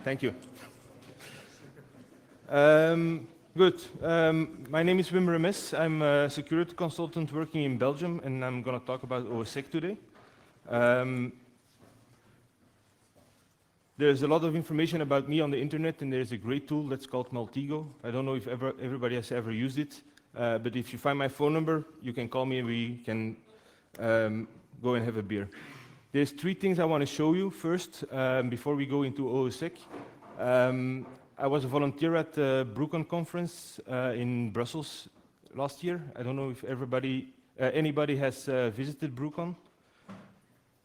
Thank you. Good. My name is Wim Remes. I'm a security consultant working in Belgium, and I'm going to talk about Ossec today. There's a lot of information about me on the internet, and there's a great tool that's called Maltigo. I don't know if everybody has ever used it, but if you find my phone number, you can call me and we can go and have a beer. There's three things I want to show you first, before we go into Ossec. I was a volunteer at the Brucon conference in Brussels last year. I don't know if anybody has visited Brucon.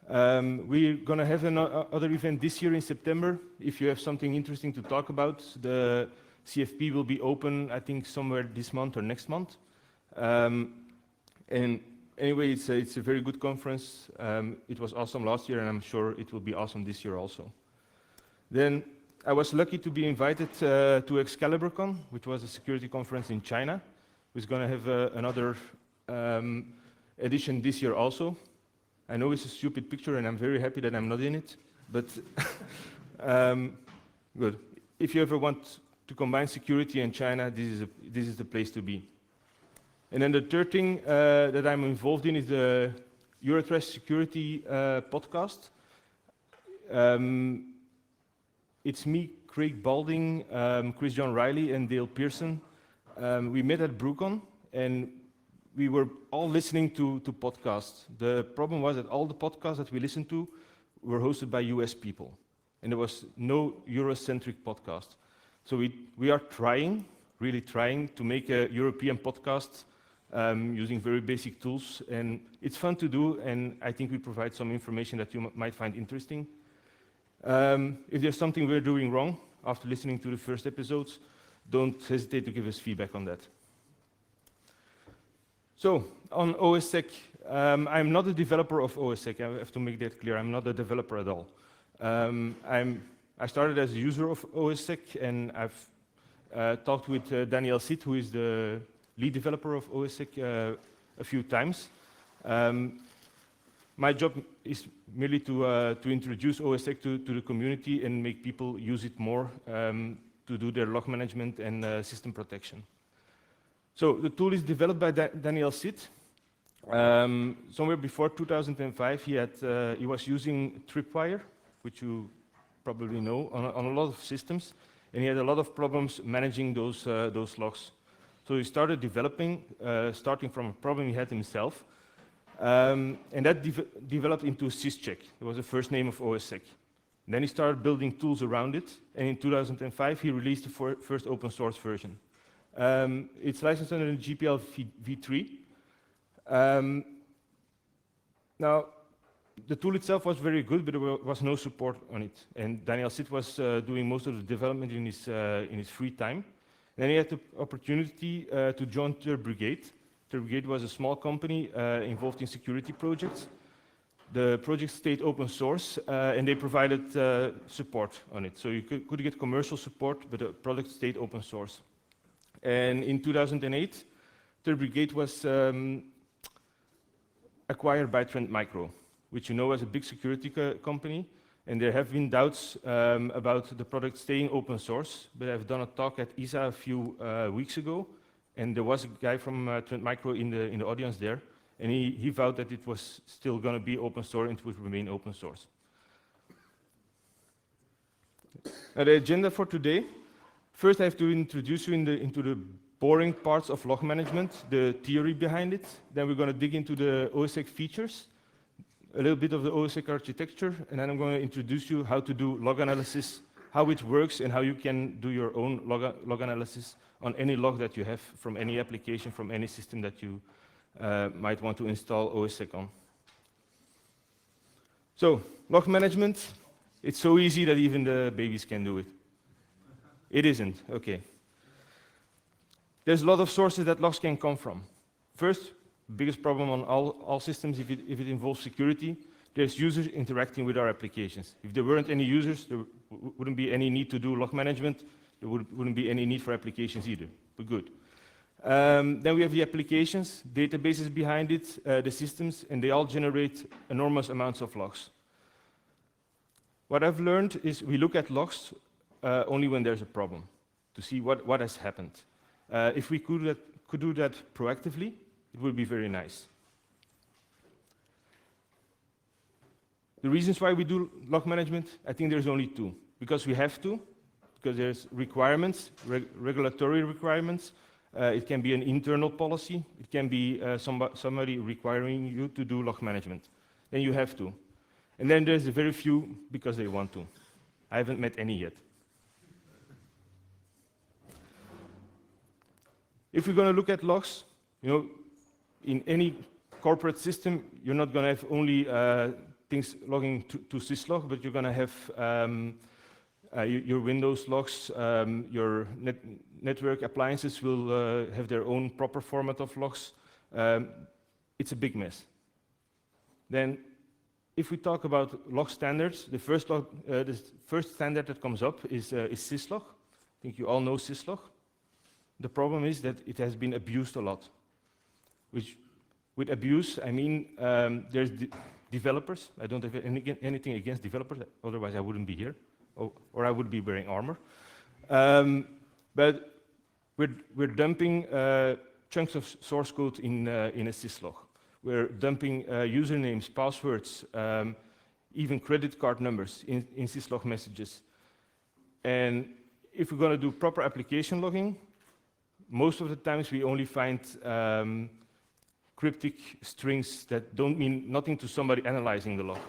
We're going to have another event this year in September. If you have something interesting to talk about, the CFP will be open, I think, somewhere this month or next month. And anyway, it's a very good conference. It was awesome last year, and I'm sure it will be awesome this year also. Then I was lucky to be invited to ExcaliburCon, which was a security conference in China. We're going to have another edition this year also. I know it's a stupid picture, and I'm very happy that I'm not in it, but good. If you ever want to combine security and China, this is the place to be. And then the third thing that I'm involved in is the Eurotrash Security podcast. It's me, Craig Balding, Chris John Riley, and Dale Pearson. We met at Brucon, and we were all listening to podcasts. The problem was that all the podcasts that we listened to were hosted by US people, and there was no Eurocentric podcast. So we are really trying to make a European podcast using very basic tools, and it's fun to do, and I think we provide some information that you might find interesting. If there's something we're doing wrong after listening to the first episodes, don't hesitate to give us feedback on that. So, on Ossec, I'm not a developer of Ossec. I have to make that clear. I'm not a developer at all. I started as a user of Ossec, and I've talked with Daniel Sit, who is the lead developer of Ossec, a few times. My job is merely to introduce Ossec to the community and make people use it more to do their log management and system protection. So the tool is developed by Daniel Sit. Somewhere before 2005, he was using Tripwire, which you probably know, on a lot of systems, and he had a lot of problems managing those logs. So he started developing, starting from a problem he had himself, and that developed into SysCheck. It was the first name of Ossec. Then he started building tools around it, and in 2005 he released the first open source version. It's licensed under the GPL v3. Now, the tool itself was very good, but there was no support on it. And Daniel Sit was doing most of the development in his free time. Then he had the opportunity to join Ter Brigade. Ter Brigade was a small company involved in security projects. The project stayed open source, and they provided support on it. So you could get commercial support, but the product stayed open source. And in 2008, Ter Brigade was acquired by Trend Micro, which you know as a big security company. And there have been doubts about the product staying open source, but I've done a talk at ISA a few weeks ago, and there was a guy from Trend Micro in the audience there, and he vowed that it was still going to be open source and it would remain open source. Now, the agenda for today. First, I have to introduce you into the boring parts of log management, the theory behind it. Then we're going to dig into the Ossec features, a little bit of the Ossec architecture, and then I'm going to introduce you how to do log analysis, how it works, and how you can do your own log analysis on any log that you have from any application, from any system that you might want to install Ossec on. So, log management, it's so easy that even the babies can do it. It isn't, okay. There's a lot of sources that logs can come from. First, biggest problem on all systems, if it involves security, there's users interacting with our applications. If there weren't any users, there wouldn't be any need to do log management, there wouldn't be any need for applications either, but good. Then we have the applications, databases behind it, the systems, and they all generate enormous amounts of logs. What I've learned is we look at logs only when there's a problem, to see what has happened. If we could do that proactively, it would be very nice. The reasons why we do log management, I think there's only two. Because we have to, because there's requirements, regulatory requirements. It can be an internal policy. It can be somebody requiring you to do log management. Then you have to. And then there's a very few because they want to. I haven't met any yet. If we're going to look at logs, in any corporate system, you're not going to have only things logging to syslog, but you're going to have your Windows logs, your network appliances will have their own proper format of logs. It's a big mess. Then, if we talk about log standards, the first standard that comes up is syslog. I think you all know syslog. The problem is that it has been abused a lot. With abuse, I mean there's developers. I don't have anything against developers, otherwise I wouldn't be here, or I would be wearing armor. But we're dumping chunks of source code in a syslog. We're dumping usernames, passwords, even credit card numbers in syslog messages. And if we're going to do proper application logging, most of the times we only find cryptic strings that don't mean nothing to somebody analyzing the log.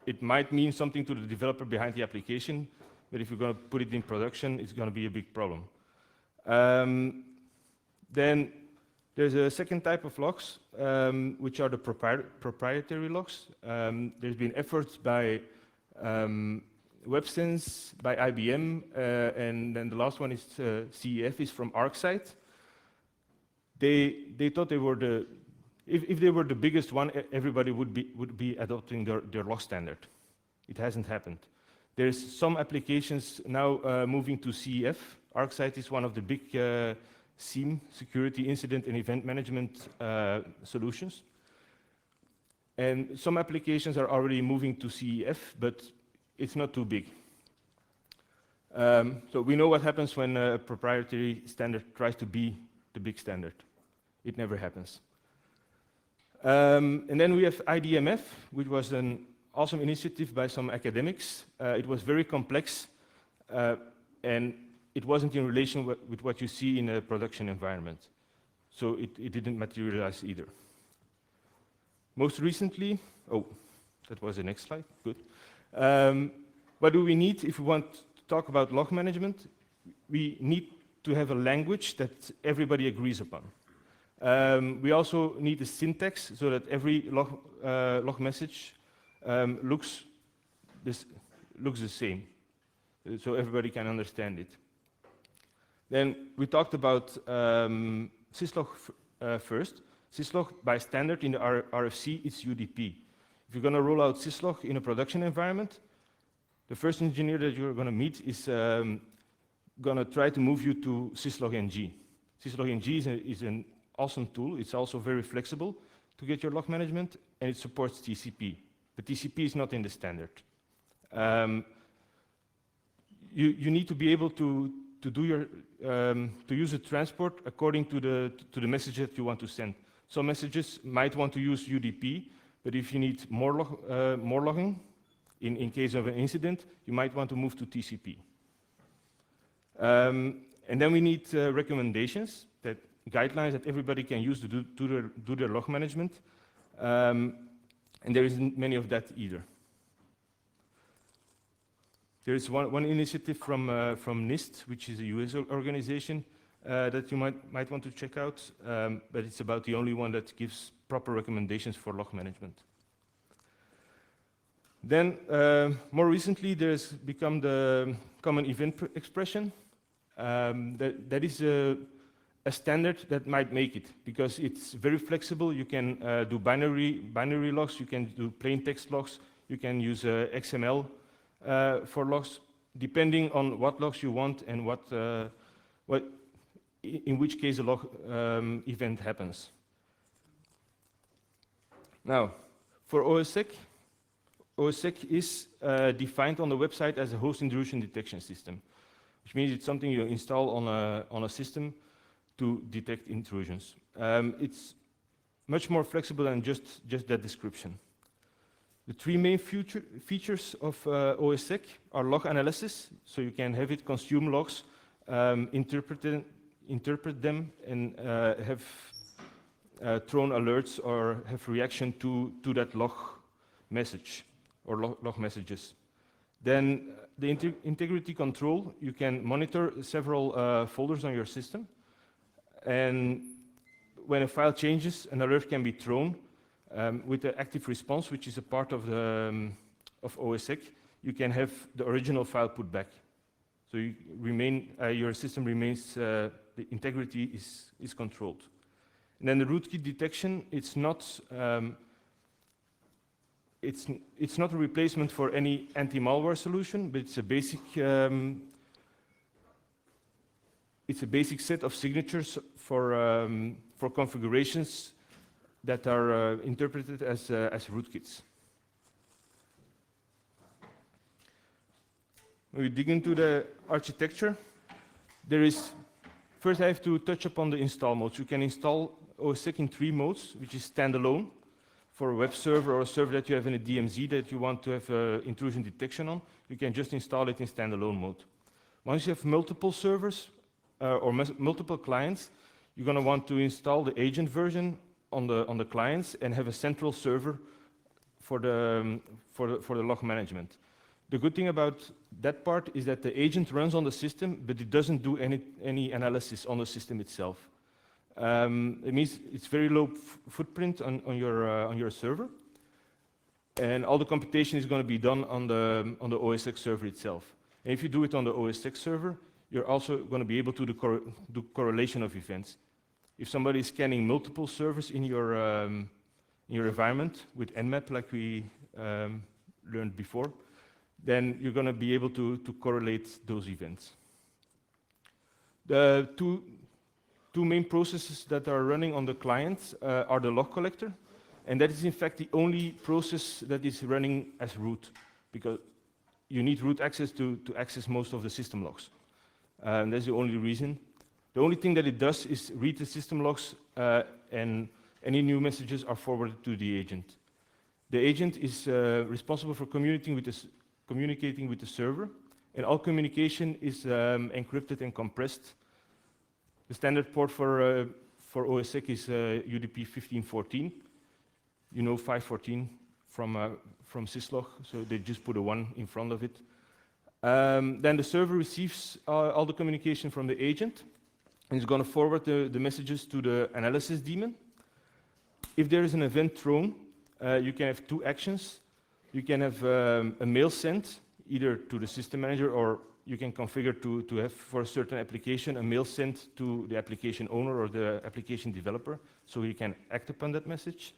It might mean something to the developer behind the application, but if you're going to put it in production, it's going to be a big problem. Then there's a second type of logs, which are the proprietary logs. There's been efforts by WebSense, by IBM, and then the last one is CEF, is from ArcSight. They thought they were if they were the biggest one, everybody would be adopting their log standard. It hasn't happened. There's some applications now moving to CEF. ArcSight is one of the big SIEM, security incident and event management solutions. And some applications are already moving to CEF, but it's not too big. So we know what happens when a proprietary standard tries to be the big standard. It never happens. And then we have IDMF, which was an awesome initiative by some academics. It was very complex, and it wasn't in relation with what you see in a production environment. So it didn't materialize either. Most recently, that was the next slide, good. What do we need if we want to talk about log management? We need to have a language that everybody agrees upon. We also need a syntax so that every log message looks the same, so everybody can understand it. Then we talked about syslog first. Syslog, by standard in the RFC, it's UDP. If you're going to roll out syslog in a production environment, the first engineer that you're going to meet is going to try to move you to syslog-ng. Syslog-ng is an awesome tool. It's also very flexible to get your log management, and it supports TCP. But TCP is not in the standard. You need to be able to use a transport according to the message that you want to send. Some messages might want to use UDP, but if you need more logging, in case of an incident, you might want to move to TCP. And then we need recommendations, guidelines that everybody can use to do their log management. And there isn't many of that either. There is one initiative from NIST, which is a US organization that you might want to check out, but it's about the only one that gives proper recommendations for log management. Then, more recently, there's become the common event expression. That is a standard that might make it, because it's very flexible. You can do binary logs, you can do plain text logs, you can use XML for logs, depending on what logs you want and in which case a log event happens. Now, for Ossec, Ossec is defined on the website as a host intrusion detection system, which means it's something you install on a system to detect intrusions. It's much more flexible than just that description. The three main features of Ossec are log analysis, so you can have it consume logs, interpret them, and have thrown alerts or have reaction to that log message or log messages. Then the integrity control, you can monitor several folders on your system, and when a file changes, an alert can be thrown. With the active response, which is a part of the of Ossec, you can have the original file put back. So you your system remains, the integrity is controlled. And then the rootkit detection, it's not a replacement for any anti-malware solution, but it's a basic set of signatures for configurations that are interpreted as rootkits. When we dig into the architecture, first I have to touch upon the install modes. You can install Ossec in 3 modes, which is standalone for a web server or a server that you have in a DMZ that you want to have intrusion detection on. You can just install it in standalone mode. Once you have multiple servers or multiple clients, you're going to want to install the agent version on the clients and have a central server for the log management. The good thing about that part is that the agent runs on the system, but it doesn't do any analysis on the system itself. It means it's very low footprint on your server, and all the computation is going to be done on the Ossec server itself. And if you do it on the Ossec server, you're also going to be able to do correlation of events. If somebody is scanning multiple servers in your environment with Nmap, like we learned before, then you're going to be able to correlate those events. The two main processes that are running on the client are the log collector, and that is in fact the only process that is running as root, because you need root access to access most of the system logs. That's the only reason. The only thing that it does is read the system logs, and any new messages are forwarded to the agent. The agent is responsible for communicating with the server, and all communication is encrypted and compressed. The standard port for Ossec is UDP 1514. You know 514 from syslog, so they just put a 1 in front of it. Then the server receives all the communication from the agent, and it's going to forward the messages to the analysis daemon. If there is an event thrown, you can have 2 actions. You can have a mail sent, either to the system manager, or you can configure to have, for a certain application, a mail sent to the application owner or the application developer, so he can act upon that message.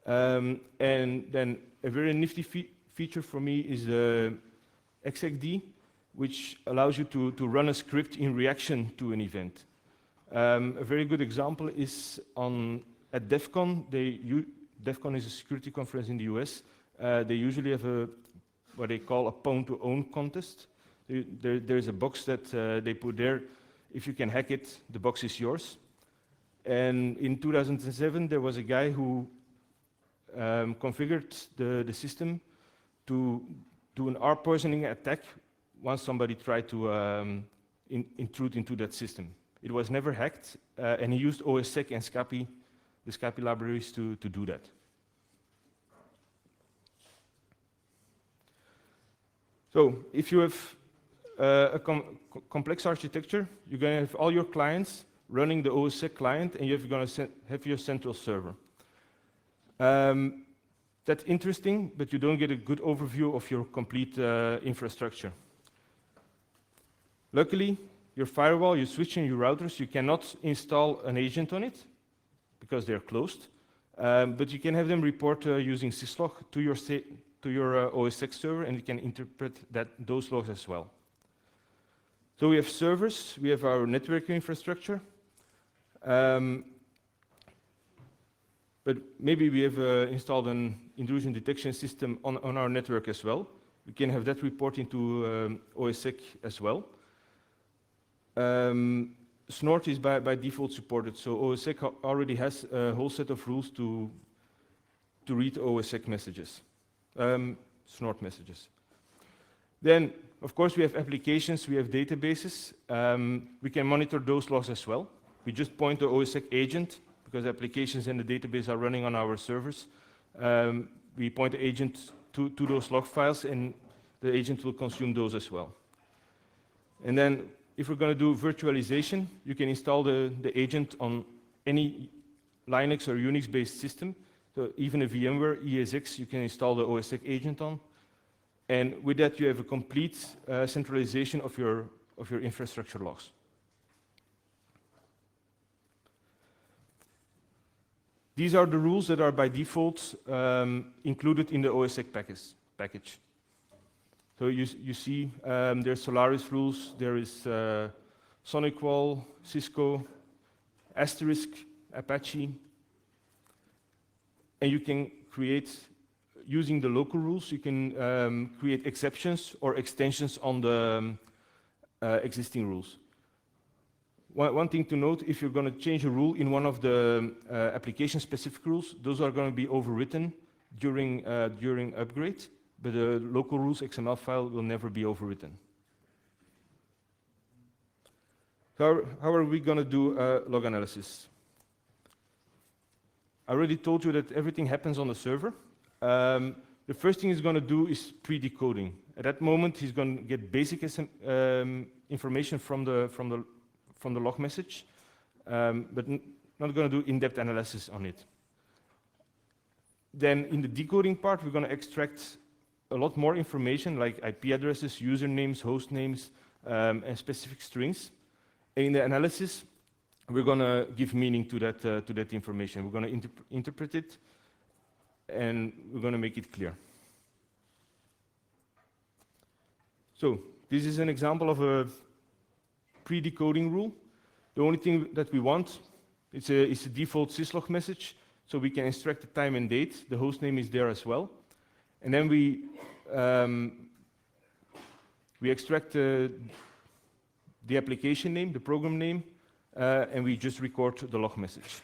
And then a very nifty feature for me is execd, which allows you to run a script in reaction to an event. A very good example is at DEF CON. DEF CON is a security conference in the US. They usually have what they call a pwn-to-own contest. There's a box that they put there. If you can hack it, the box is yours. And in 2007, there was a guy who configured the system to do an R-poisoning attack once somebody tried to intrude into that system. It was never hacked, and he used Ossec and Scapy, the Scapy libraries, to do that. So if you have a complex architecture, you're going to have all your clients running the Ossec client, and you're going to have your central server. That's interesting, but you don't get a good overview of your complete infrastructure. Luckily, your firewall, your switch, and your routers, you cannot install an agent on it because they're closed, but you can have them report using syslog to your Ossec server, and you can interpret those logs as well. So we have servers, we have our network infrastructure. But maybe we have installed an intrusion detection system on our network as well. We can have that report into Ossec as well. Snort is by default supported, so Ossec already has a whole set of rules to read Ossec messages, Snort messages. Then, of course, we have applications, we have databases. We can monitor those logs as well. We just point the Ossec agent, because applications in the database are running on our servers. We point the agent to those log files, and the agent will consume those as well. And then, if we're going to do virtualization, you can install the agent on any Linux or Unix-based system. So even a VMware ESX, you can install the Ossec agent on. And with that, you have a complete centralization of your infrastructure logs. These are the rules that are by default included in the Ossec package. So you see there's Solaris rules, there is SonicWall, Cisco, Asterisk, Apache, and you can create, using the local rules, you can create exceptions or extensions on the existing rules. One thing to note, if you're going to change a rule in one of the application-specific rules, those are going to be overwritten during upgrade, but the local rules XML file will never be overwritten. How are we going to do log analysis? I already told you that everything happens on the server. The first thing he's going to do is pre-decoding. At that moment, he's going to get basic information from the log message, but not going to do in-depth analysis on it. Then in the decoding part, we're going to extract a lot more information, like IP addresses, usernames, host names, and specific strings. And in the analysis, we're going to give meaning to that information. We're going to interpret it, and we're going to make it clear. So this is an example of a pre-decoding rule. The only thing that we want is a default syslog message, so we can extract the time and date. The host name is there as well. And then we extract the application name, the program name, and we just record the log message.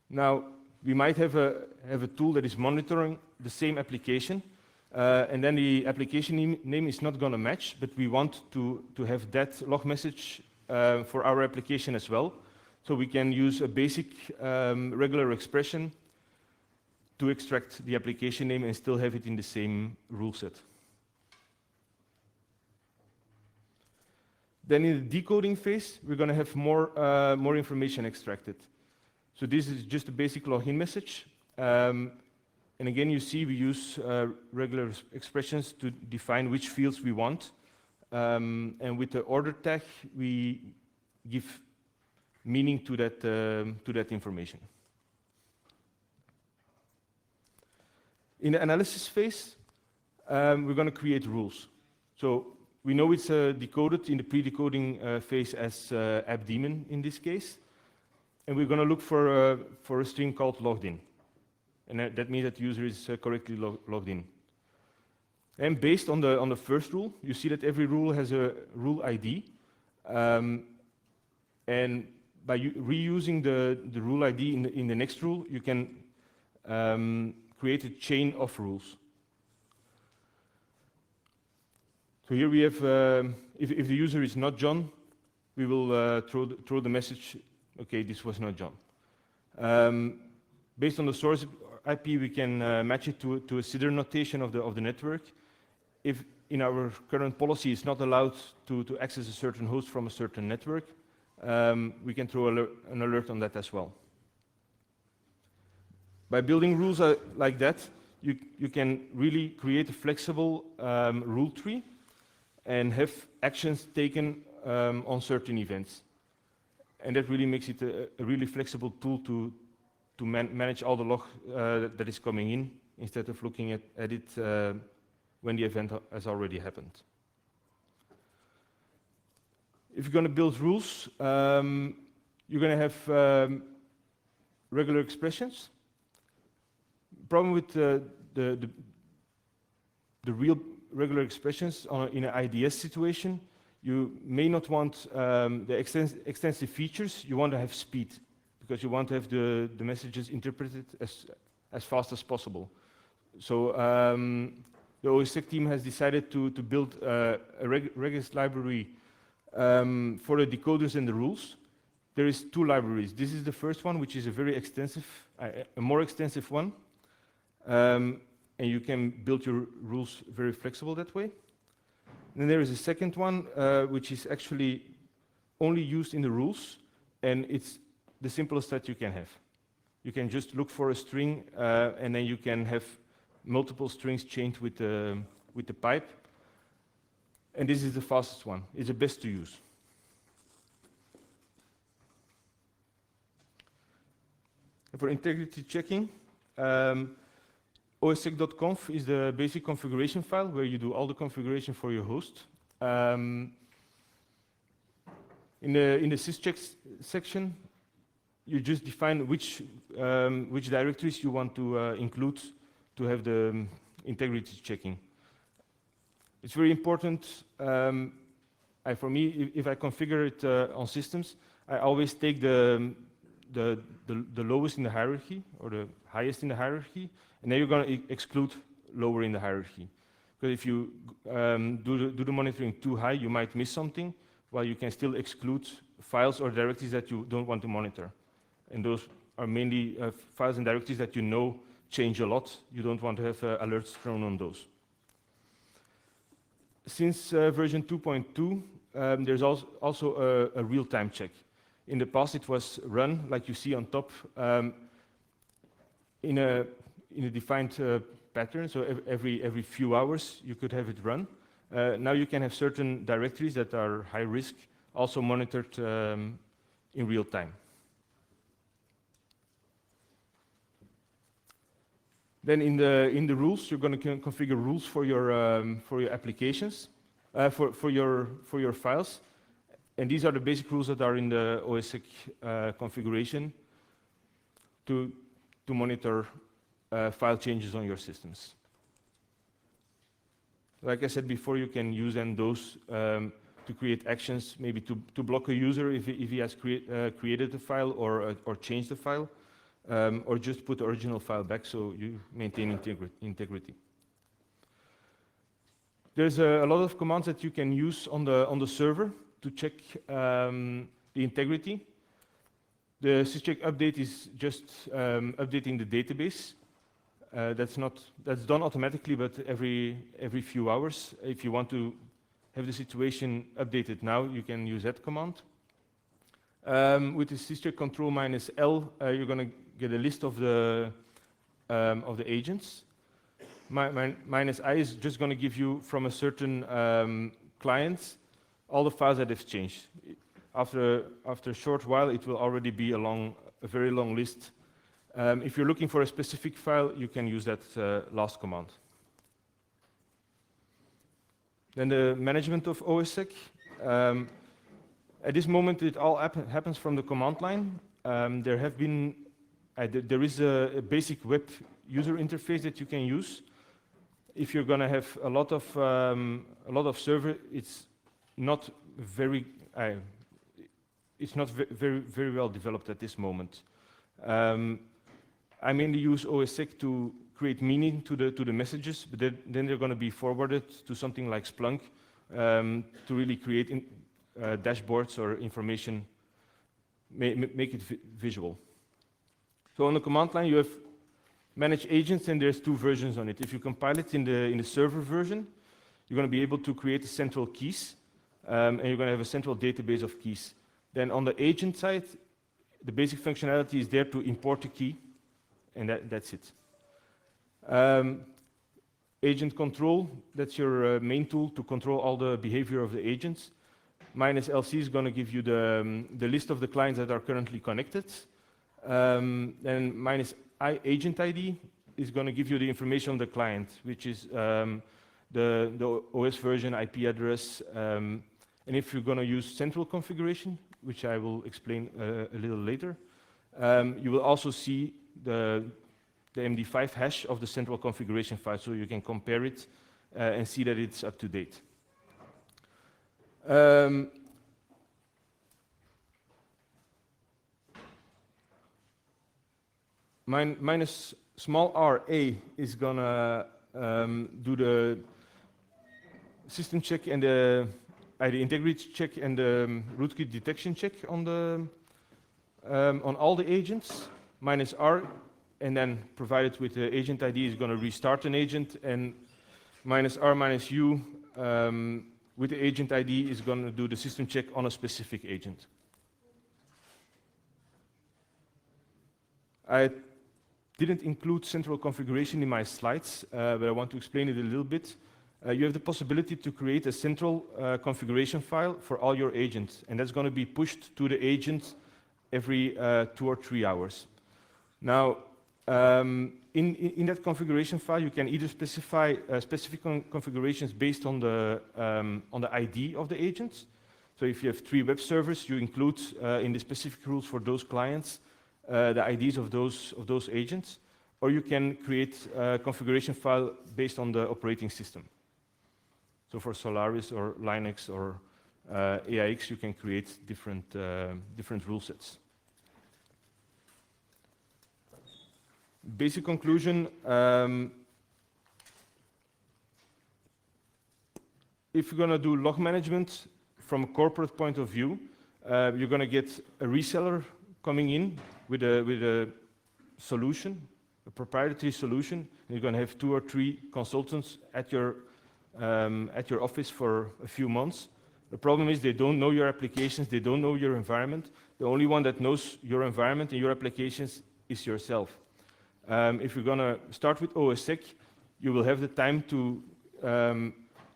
Now, we might have a tool that is monitoring the same application, and then the application name is not going to match, but we want to have that log message for our application as well. So we can use a basic regular expression to extract the application name and still have it in the same rule set. Then in the decoding phase, we're going to have more information extracted. So this is just a basic login message. And again, you see we use regular expressions to define which fields we want. And with the order tag, we give meaning to that information. In the analysis phase, we're going to create rules. So we know it's decoded in the pre-decoding phase as AppDaemon in this case. And we're going to look for a string called logged in. And that means that the user is correctly logged in. And based on the first rule, you see that every rule has a rule ID. And by reusing the rule ID in the next rule, you can create a chain of rules. So here we have, if the user is not John, we will throw the message, okay, this was not John. Based on the source IP, we can match it to a CIDR notation of the network. If in our current policy it's not allowed to access a certain host from a certain network, we can throw an alert on that as well. By building rules like that, you can really create a flexible rule tree and have actions taken on certain events. And that really makes it a really flexible tool to manage all the log that is coming in, instead of looking at it when the event has already happened. If you're going to build rules, you're going to have regular expressions. Problem with the real regular expressions in an IDS situation, you may not want the extensive features. You want to have speed because you want to have the messages interpreted as fast as possible. So the Ossec team has decided to build a regis library for the decoders and the rules. There is 2 libraries. This is the first one, which is a very extensive, a more extensive one. And you can build your rules very flexible that way. Then there is a second one, which is actually only used in the rules, and it's the simplest that you can have. You can just look for a string, and then you can have multiple strings chained with the pipe. And this is the fastest one. It's the best to use. And for integrity checking, ossec.conf is the basic configuration file where you do all the configuration for your host. In the syscheck section, you just define which directories you want to include to have the integrity checking. It's very important. For me, if I configure it on systems, I always take the lowest in the hierarchy or the highest in the hierarchy, and then you're going to exclude lower in the hierarchy. Because if you do the monitoring too high, you might miss something, while you can still exclude files or directories that you don't want to monitor. And those are mainly files and directories that you know change a lot. You don't want to have alerts thrown on those. Since version 2.2, there's also a real-time check. In the past, it was run, like you see on top, in a defined pattern. So every few hours, you could have it run. Now you can have certain directories that are high risk, also monitored in real time. Then in the rules, you're going to configure rules for your applications, for your files, and these are the basic rules that are in the Ossec configuration to monitor file changes on your systems. Like I said before, you can use then those to create actions, maybe to block a user if he has created a file or changed the file. Or just put the original file back so you maintain integrity. There's a lot of commands that you can use on the server to check the integrity. The syscheck update is just updating the database. That's done automatically, but every few hours. If you want to have the situation updated now, you can use that command. With the syscheck control -L, you're going to get a list of the agents. -I is just going to give you from a certain client all the files that have changed. After a short while, it will already be a very long list. If you're looking for a specific file, you can use that last command. Then the management of Ossec. At this moment, it all happens from the command line. There is a basic web user interface that you can use. If you're going to have a lot of server, it's not very well developed at this moment. I mainly use Ossec to create meaning to the messages, but then they're going to be forwarded to something like Splunk to really create dashboards or information, make it visual. So on the command line, you have manage agents, and there's 2 versions on it. If you compile it in the server version, you're going to be able to create central keys, and you're going to have a central database of keys. Then on the agent side, the basic functionality is there to import a key, and that's it. Agent control, that's your main tool to control all the behavior of the agents. -LC is going to give you the list of the clients that are currently connected. Then -agent ID is going to give you the information on the client, which is the OS version, IP address, And if you're going to use central configuration, which I will explain a little later, you will also see the MD5 hash of the central configuration file, so you can compare it and see that it's up to date. Minus small r a is gonna do the system check and the integrity check and the rootkit detection check on all the agents. Minus r, and then provided with the agent ID, is going to restart an agent, and minus r minus u with the agent ID is going to do the system check on a specific agent. I didn't include central configuration in my slides, but I want to explain it a little bit. You have the possibility to create a central configuration file for all your agents, and that's going to be pushed to the agent every 2 or 3 hours. Now, in that configuration file, you can either specify specific configurations based on the ID of the agents. So if you have 3 web servers, you include in the specific rules for those clients the IDs of those agents, or you can create a configuration file based on the operating system. So for Solaris or Linux or AIX, you can create different rule sets. Basic conclusion, if you're going to do log management from a corporate point of view, you're going to get a reseller coming in with a solution, a proprietary solution, and you're going to have 2 or 3 consultants at your office for a few months. The problem is they don't know your applications, they don't know your environment. The only one that knows your environment and your applications is yourself. If you're going to start with Ossec, you will have the time to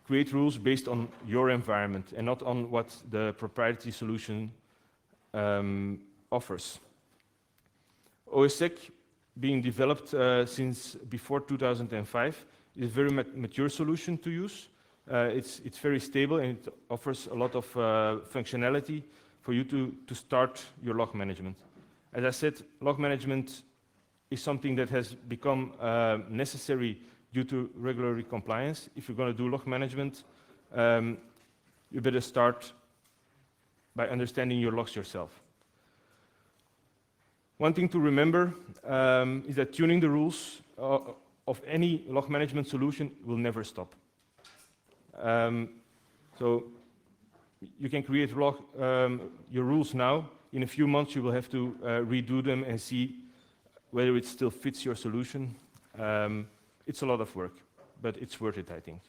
create rules based on your environment and not on what the proprietary solution offers. Ossec, being developed since before 2005, is a very mature solution to use. It's very stable and it offers a lot of functionality for you to start your log management. As I said, log management is something that has become necessary due to regulatory compliance. If you're going to do log management, you better start by understanding your logs yourself. One thing to remember is that tuning the rules of any log management solution will never stop. So you can create your rules now. In a few months, you will have to redo them and see whether it still fits your solution. It's a lot of work, but it's worth it, I think.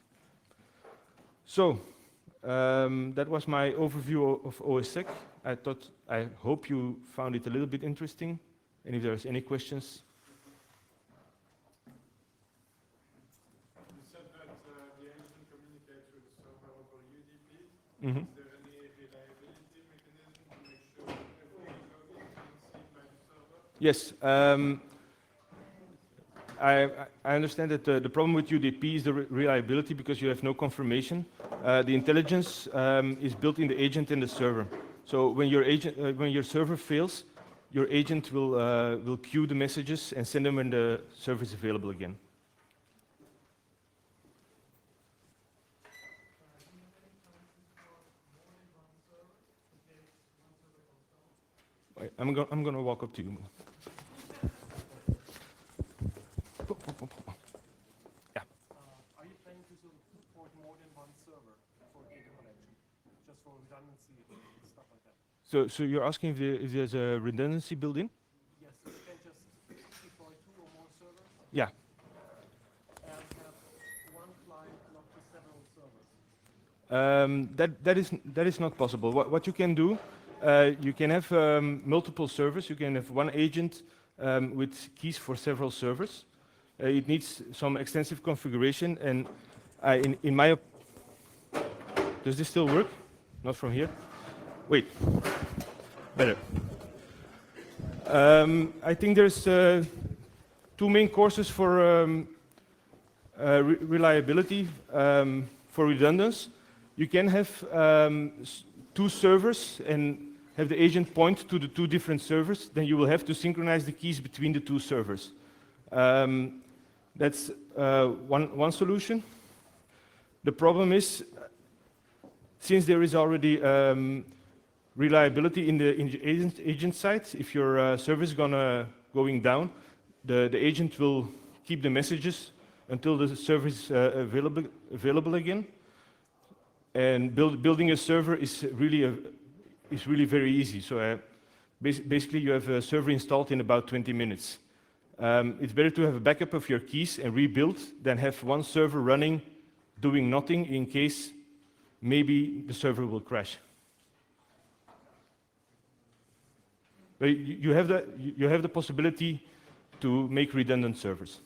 So that was my overview of Ossec. I hope you found it a little bit interesting, and if there's any questions. You said that the agent communicates with the server over UDP. Mm-hmm. Is there any reliability mechanism to make sure that everything is logged and seen by the server? Yes. I understand that the problem with UDP is the reliability because you have no confirmation. The intelligence is built in the agent and the server. So when your server fails, your agent will queue the messages and send them when the server is available again. I'm going to walk up to you. Yeah. Are you planning to support more than one server for data collection, just for redundancy and stuff like that? So you're asking if there's a redundancy built in? Yes, so you can just deploy 2 or more servers Yeah. and have one client log to several servers. That is not possible. What you can do, you can have multiple servers. You can have one agent with keys for several servers. It needs some extensive configuration, and in my does this still work? Not from here. Wait, better. I think there's 2 main courses for reliability, for redundancy. You can have two servers and have the agent point to the two different servers. Then you will have to synchronize the keys between the two servers. That's one solution. The problem is, since there is already reliability in the agent side, if your service is going down, the agent will keep the messages until the service is available again. And building a server is really very easy. So basically, you have a server installed in about 20 minutes. It's better to have a backup of your keys and rebuild than have one server running, doing nothing in case maybe the server will crash. But you have the possibility to make redundant servers.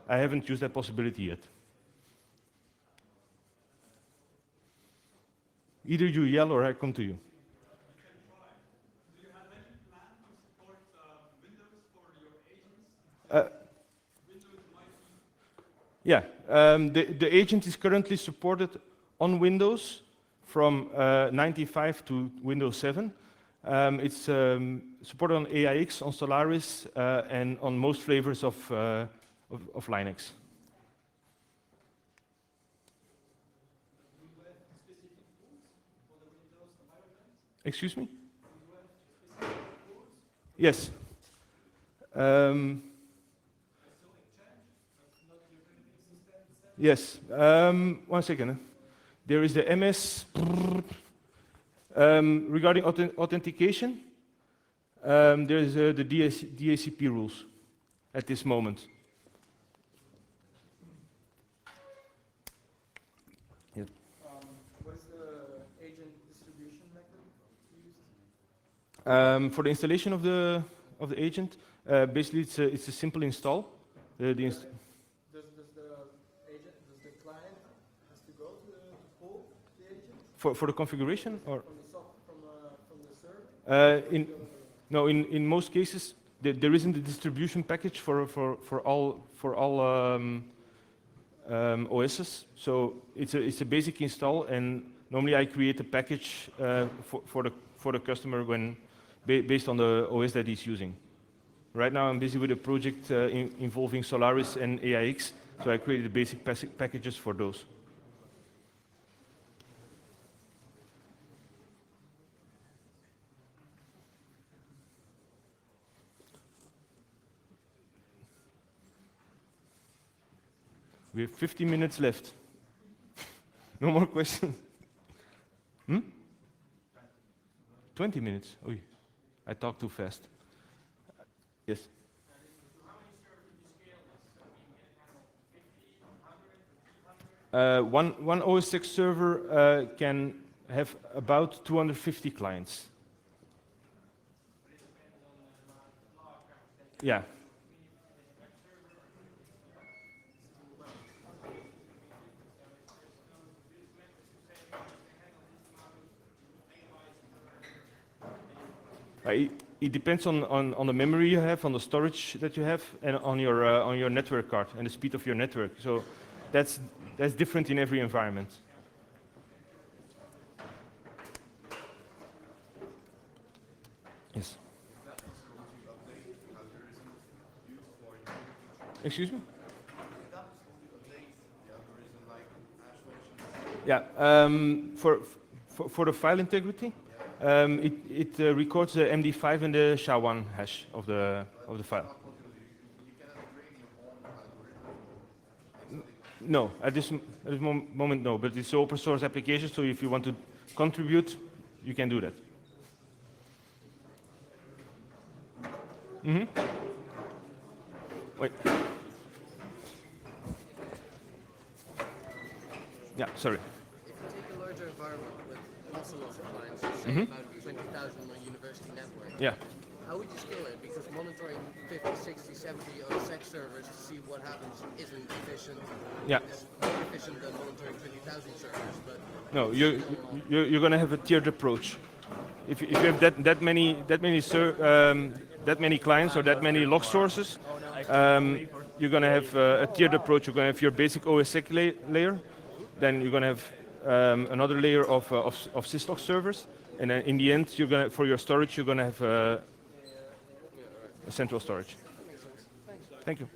I haven't used that possibility yet. Either you yell or I come to you. Do you have any plan to support Windows for your agents? Windows might be... Yeah, the agent is currently supported on Windows from 95 to Windows 7. It's supported on AIX, on Solaris, and on most flavors of Linux. Excuse me? Yes. Yes. 1 second. There is the MS. Regarding authentication, there is the DHCP rules at this moment. Yes. What is the agent distribution method used? For the installation of the agent, basically it's a simple install. Does the client has to go to pull the agent? For the configuration or From the server? in most cases there isn't a distribution package for all OSs. So it's a basic install, and normally I create a package for the customer based on the OS that he's using. Right now I'm busy with a project involving Solaris and AIX, so I created basic packages for those. We have 50 minutes left. No more questions? 20 minutes? Oei, I talk too fast. Yes? One Ossec server can have about 250 clients. Yeah. It depends on the memory you have, on the storage that you have, and on your network card and the speed of your network. So that's different in every environment. Yes. Excuse me? Yeah. For the file integrity. It records the MD5 and the SHA-1 hash of the file. No, at this moment, no. But it's an open source application, so if you want to contribute, you can do that. Wait. Yeah, sorry. If you take a larger environment with lots and lots of clients, say about 20,000 on a university network, Yeah. how would you scale it? Because monitoring 50, 60, 70 Ossec servers to see what happens isn't efficient. Yeah. It's more efficient than monitoring 20,000 servers, but... No, you're going to have a tiered approach. If you have that many clients or that many log sources, you're going to have a tiered approach. You're going to have your basic Ossec layer, then you're going to have another layer of syslog servers, and then in the end, you're gonna for your storage, you're gonna have a central storage. That makes sense. Thanks. Thank you.